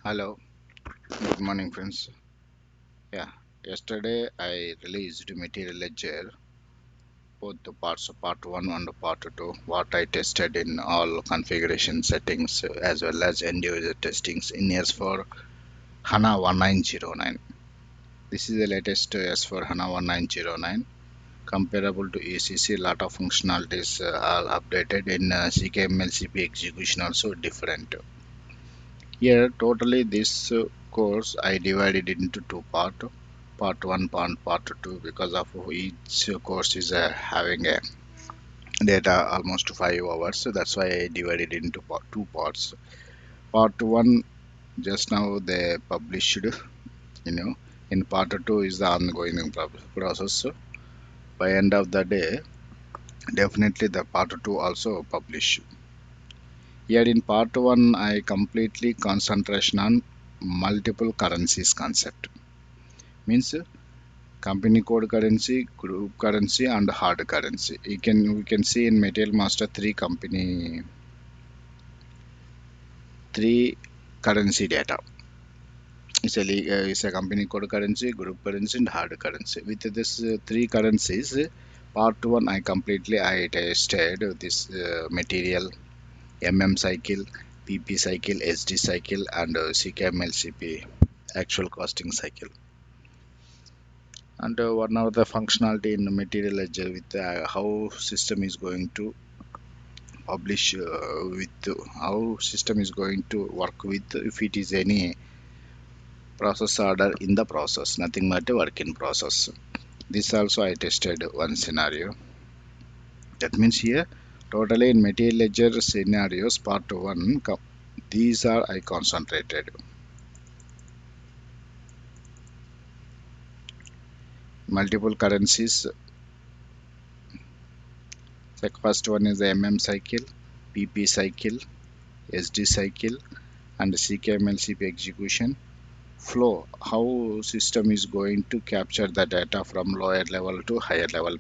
Hello, good morning, friends. Yeah, yesterday I released material ledger, both the parts, part 1 and part 2, what I tested in all configuration settings as well as end user testings in S4 HANA 1909. This is the latest S4 HANA 1909. Comparable to ECC, lot of functionalities are updated in CKML execution also different. Here, totally this course I divided into two parts. Part 1 part 2 because of each course is having a data almost 5 hours, so that's why I divided into two parts. Part 1 just now they published, in part 2 is the ongoing process. So by end of the day definitely the part 2 also publish. Here in part 1 I completely concentration on multiple currencies concept, means company code currency, group currency, and hard currency. We can see in Material Master three currency data. It's a company code currency, group currency, and hard currency. With this three currencies, part one I tested this material, cycle, PP cycle, SD cycle, and CKMLCP actual costing cycle. And one of the functionality in the material ledger with how system is going to publish with how system is going to work with if it is any process order in the process, nothing but a work in process. This also I tested one scenario. That means here totally in material ledger scenarios part 1 these are I concentrated. Multiple currencies, like first one is the cycle, PP cycle, SD cycle, and CKMLCP execution flow, how system is going to capture the data from lower level to higher level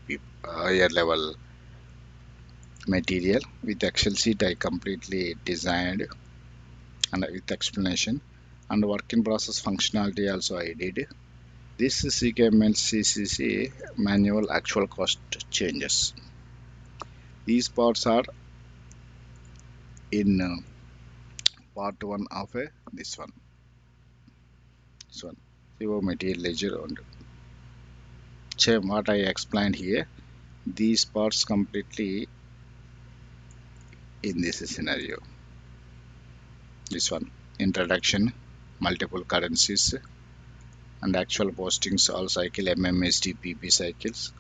material. With Excel sheet I completely designed and with explanation, and work in process functionality also I did. This CKML manual actual cost changes. These parts are in part 1 of this one your material ledger. And same what I explained here, these parts completely in this scenario. This one introduction, multiple currencies, and actual postings all cycle, MMSD cycles,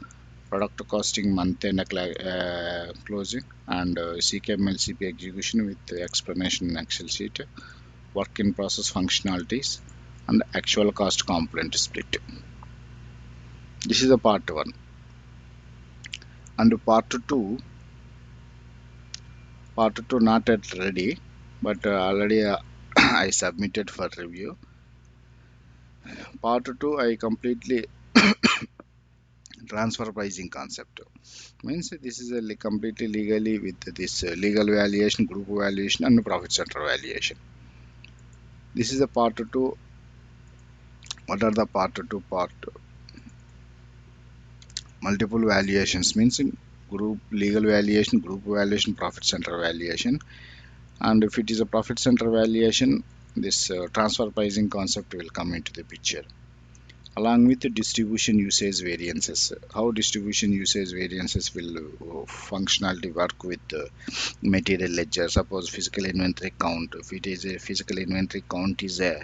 product costing month end closing, and CKMLCP execution with the explanation in Excel sheet, work in process functionalities, and actual cost component split. This is the part 1. And part 2 not yet ready, but already I submitted for review. Part 2 I completely transfer pricing concept, means this is a completely legally with this legal valuation, group valuation, and profit center valuation. This is the part 2. What are the part 2 part? Multiple valuations means group legal valuation, group valuation, profit center valuation. And if it is a profit center valuation, this transfer pricing concept will come into the picture, along with the distribution usage variances. How distribution usage variances will functionality work with material ledger. Suppose physical inventory count, if it is a physical inventory count is a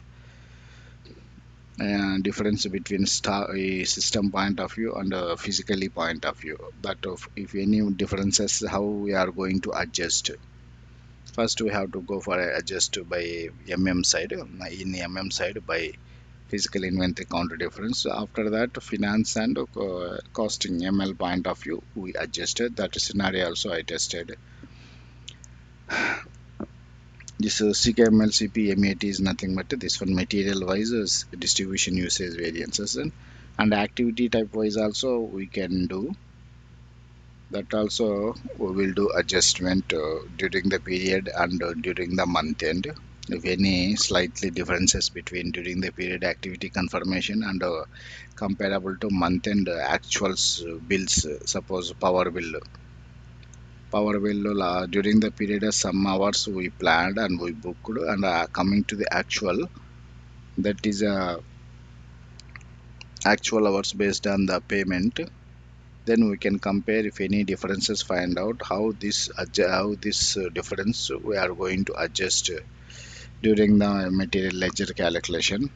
difference between a system point of view and a physically point of view, that if any differences, how we are going to adjust. First we have to go for a adjust by side, in side by physical inventory count difference. After that finance and costing ML point of view we adjusted. That scenario also I tested. This CKML MET is nothing but this one material wise is distribution usage variances, and activity type wise also we can do that. Also we will do adjustment during the period and during the month end. if any slightly differences between during the period activity confirmation and comparable to month and actuals bills. Suppose power bill during the period some hours we planned and we booked, and coming to the actual, that is actual hours based on the payment. Then we can compare if any differences, find out how this difference we are going to adjust during the material ledger calculation.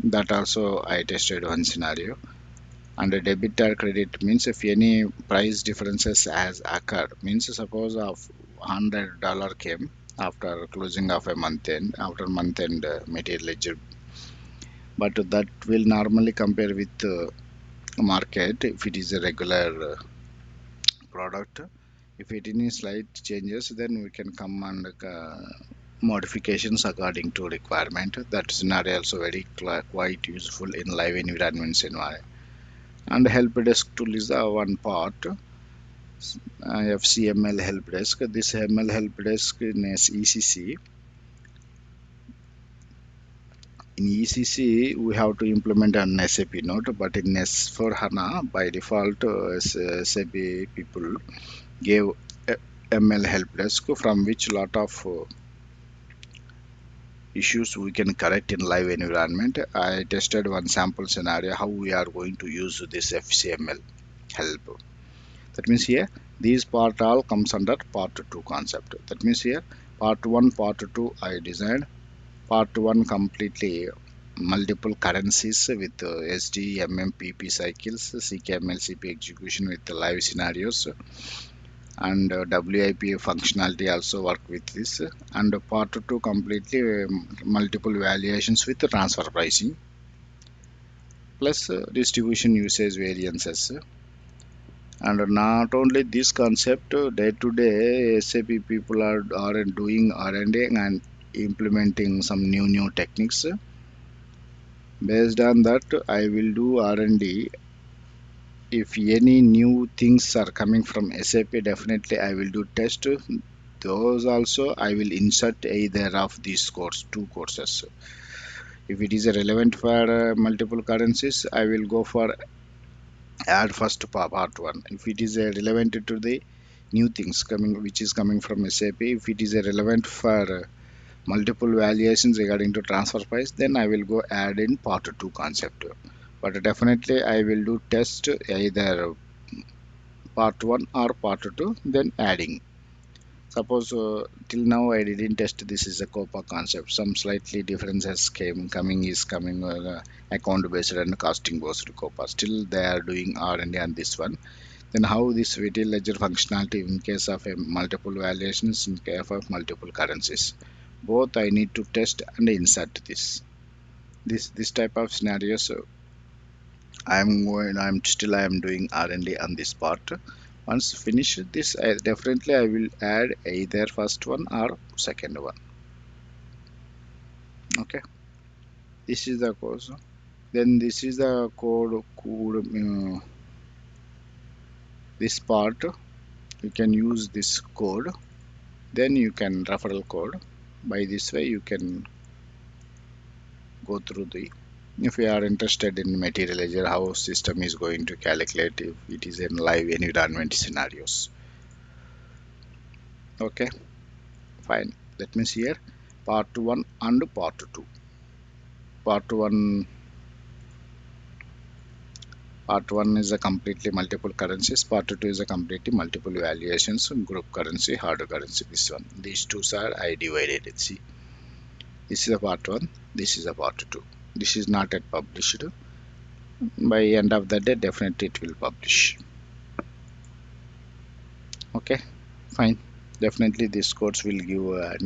That also I tested one scenario. And a debit or credit means if any price differences has occurred, means suppose of $100 came after closing of a month end, after month end material ledger, but that will normally compare with market if it is a regular product. If it any slight changes, then we can come and modifications according to requirement. That scenario also very quite useful in live environments environment. And help desk tool is the one part. FCML help desk. This ML help desk in ECC. In ECC, we have to implement an SAP node, but in S4 HANA, by default, SAP people gave ML help desk, from which lot of issues we can correct in live environment. I tested one sample scenario how we are going to use this FCML help. That means here these part all comes under part 2 concept. That means here part 1, part 2 I designed. Part 1 completely multiple currencies with SD, PP cycles, CKML, CP execution with the live scenarios, and WIP functionality also work with this. And part 2 completely multiple valuations with the transfer pricing plus distribution usage variances. And not only this concept, day to day SAP people are doing R&D and implementing some new techniques. Based on that, I will do R&D. If any new things are coming from SAP, definitely I will do test. Those also I will insert either of these two courses. If it is relevant for multiple currencies, I will go for add first part 1. If it is relevant to the new things coming which is coming from SAP, if it is relevant for multiple valuations regarding to transfer price, then I will go add in part 2 concept. But definitely I will do test either part 1 or part 2, then adding. Suppose till now I didn't test this is a COPA concept. Some slightly differences coming account based and costing based COPA. Still they are doing R&D on this one. Then how this retail ledger functionality in case of a multiple valuations, in case of multiple currencies. Both I need to test and insert this type of scenarios. I am doing R&D on this part. Once finish this, definitely I will add either first one or second one. Okay, this is the course. Then this is the code. This part you can use this code. Then you can referral code. By this way you can go through the. If you are interested in material ledger, how system is going to calculate if it is in live environment scenarios. Okay, fine. That means here part 1 and part 2. Part 1 is a completely multiple currencies. Part 2 is a completely multiple valuations, group currency, hard currency. This one, these two are I divided. See, this is a part 1. This is a part 2. This is not yet published. By end of the day, definitely it will publish. Okay, fine. Definitely this course will give a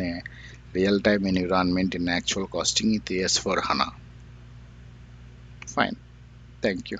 real-time environment in actual costing with S4 HANA. Fine. Thank you.